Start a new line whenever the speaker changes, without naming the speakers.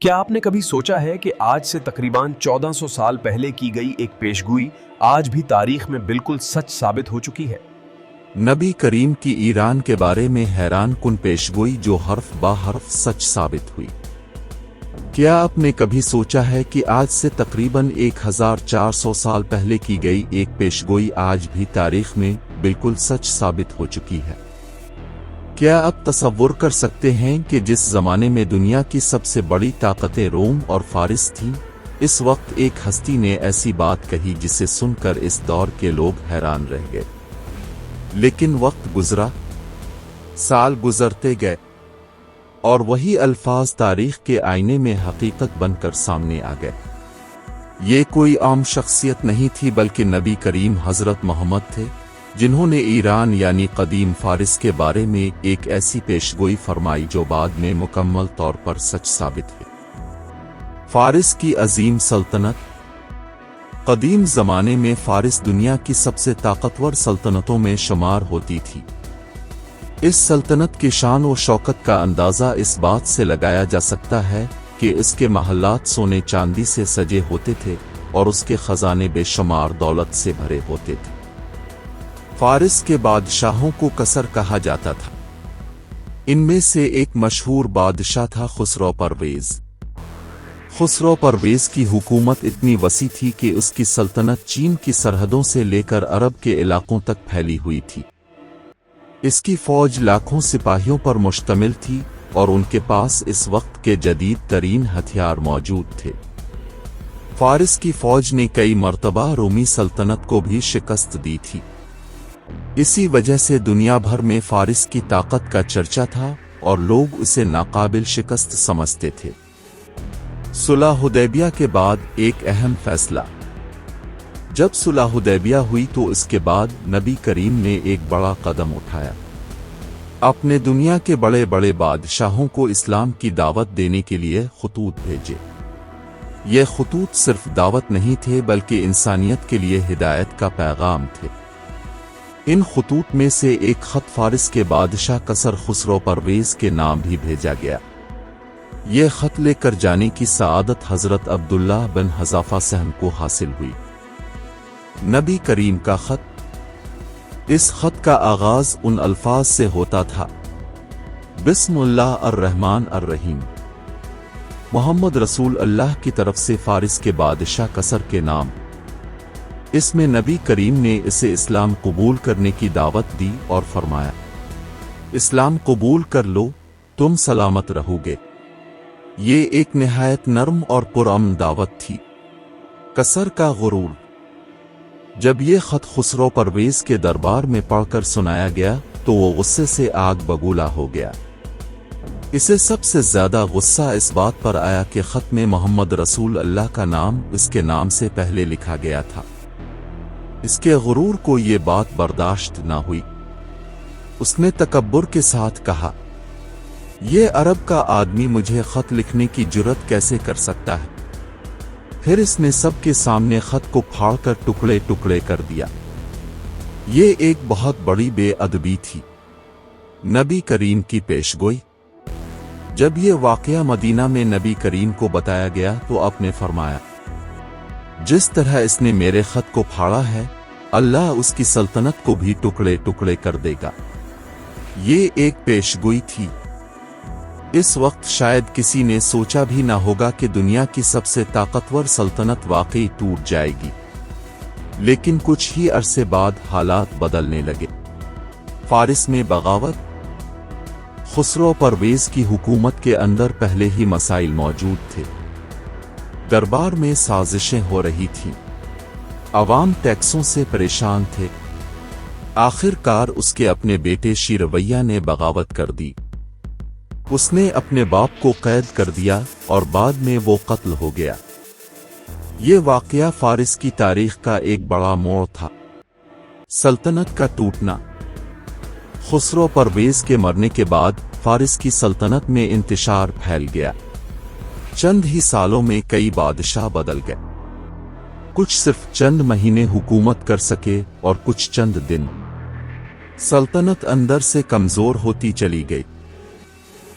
کیا آپ نے کبھی سوچا ہے کہ آج سے تقریباً 1400 سال پہلے کی گئی ایک پیشگوئی آج بھی تاریخ میں بالکل سچ ثابت ہو چکی ہے؟
نبی کریم کی ایران کے بارے میں حیران کن پیشگوئی جو حرف با حرف سچ ثابت ہوئی۔ کیا آپ نے کبھی سوچا ہے کہ آج سے تقریباً 1400 سال پہلے کی گئی ایک پیشگوئی آج بھی تاریخ میں بالکل سچ ثابت ہو چکی ہے؟ کیا آپ تصور کر سکتے ہیں کہ جس زمانے میں دنیا کی سب سے بڑی طاقتیں روم اور فارس تھیں، اس وقت ایک ہستی نے ایسی بات کہی جسے سن کر اس دور کے لوگ حیران رہ گئے۔ لیکن وقت گزرا، سال گزرتے گئے، اور وہی الفاظ تاریخ کے آئینے میں حقیقت بن کر سامنے آ گئے۔ یہ کوئی عام شخصیت نہیں تھی بلکہ نبی کریم حضرت محمد تھے، جنہوں نے ایران یعنی قدیم فارس کے بارے میں ایک ایسی پیشگوئی فرمائی جو بعد میں مکمل طور پر سچ ثابت ہوئی۔ فارس کی عظیم سلطنت۔ قدیم زمانے میں فارس دنیا کی سب سے طاقتور سلطنتوں میں شمار ہوتی تھی۔ اس سلطنت کی شان و شوکت کا اندازہ اس بات سے لگایا جا سکتا ہے کہ اس کے محلات سونے چاندی سے سجے ہوتے تھے اور اس کے خزانے بے شمار دولت سے بھرے ہوتے تھے۔ فارس کے بادشاہوں کو کسر کہا جاتا تھا۔ ان میں سے ایک مشہور بادشاہ تھا خسرو پرویز۔ خسرو پرویز کی حکومت اتنی وسیع تھی کہ اس کی سلطنت چین کی سرحدوں سے لے کر عرب کے علاقوں تک پھیلی ہوئی تھی۔ اس کی فوج لاکھوں سپاہیوں پر مشتمل تھی اور ان کے پاس اس وقت کے جدید ترین ہتھیار موجود تھے۔ فارس کی فوج نے کئی مرتبہ رومی سلطنت کو بھی شکست دی تھی۔ اسی وجہ سے دنیا بھر میں فارس کی طاقت کا چرچا تھا اور لوگ اسے ناقابل شکست سمجھتے تھے۔ صلح حدیبیہ کے بعد ایک اہم فیصلہ۔ جب صلح حدیبیہ ہوئی تو اس کے بعد نبی کریم نے ایک بڑا قدم اٹھایا۔ اپنے دنیا کے بڑے بڑے بادشاہوں کو اسلام کی دعوت دینے کے لیے خطوط بھیجے۔ یہ خطوط صرف دعوت نہیں تھے بلکہ انسانیت کے لیے ہدایت کا پیغام تھے۔ ان خطوط میں سے ایک خط فارس کے بادشاہ کسر خسرو پرویز کے نام بھی بھیجا گیا۔ یہ خط لے کر جانے کی سعادت حضرت عبداللہ بن حذافہ سہم کو حاصل ہوئی۔ نبی کریم کا خط۔ اس خط کا آغاز ان الفاظ سے ہوتا تھا: بسم اللہ الرحمن الرحیم، محمد رسول اللہ کی طرف سے فارس کے بادشاہ کسر کے نام۔ اس میں نبی کریم نے اسے اسلام قبول کرنے کی دعوت دی اور فرمایا: اسلام قبول کر لو، تم سلامت رہو گے۔ یہ ایک نہایت نرم اور پرامن دعوت تھی۔ کسر کا غرور۔ جب یہ خط خسرو پرویز کے دربار میں پڑھ کر سنایا گیا تو وہ غصے سے آگ بگولا ہو گیا۔ اسے سب سے زیادہ غصہ اس بات پر آیا کہ خط میں محمد رسول اللہ کا نام اس کے نام سے پہلے لکھا گیا تھا۔ اس کے غرور کو یہ بات برداشت نہ ہوئی۔ اس نے تکبر کے ساتھ کہا: یہ عرب کا آدمی مجھے خط لکھنے کی جرأت کیسے کر سکتا ہے؟ پھر اس نے سب کے سامنے خط کو پھاڑ کر ٹکڑے ٹکڑے کر دیا۔ یہ ایک بہت بڑی بے ادبی تھی۔ نبی کریم کی پیشگوئی۔ جب یہ واقعہ مدینہ میں نبی کریم کو بتایا گیا تو آپ نے فرمایا: جس طرح اس نے میرے خط کو پھاڑا ہے، اللہ اس کی سلطنت کو بھی ٹکڑے ٹکڑے کر دے گا۔ یہ ایک پیشگوئی تھی۔ اس وقت شاید کسی نے سوچا بھی نہ ہوگا کہ دنیا کی سب سے طاقتور سلطنت واقعی ٹوٹ جائے گی، لیکن کچھ ہی عرصے بعد حالات بدلنے لگے۔ فارس میں بغاوت۔ خسرو پرویز کی حکومت کے اندر پہلے ہی مسائل موجود تھے۔ دربار میں سازشیں ہو رہی تھیں۔ عوام ٹیکسوں سے پریشان تھے۔ آخر کار اس کے اپنے بیٹے شیرویہ نے بغاوت کر دی۔ اس نے اپنے باپ کو قید کر دیا اور بعد میں وہ قتل ہو گیا۔ یہ واقعہ فارس کی تاریخ کا ایک بڑا موڑ تھا۔ سلطنت کا ٹوٹنا۔ خسرو پرویز کے مرنے کے بعد فارس کی سلطنت میں انتشار پھیل گیا۔ چند ہی سالوں میں کئی بادشاہ بدل گئے۔ کچھ صرف چند مہینے حکومت کر سکے اور کچھ چند دن۔ سلطنت اندر سے کمزور ہوتی چلی گئی۔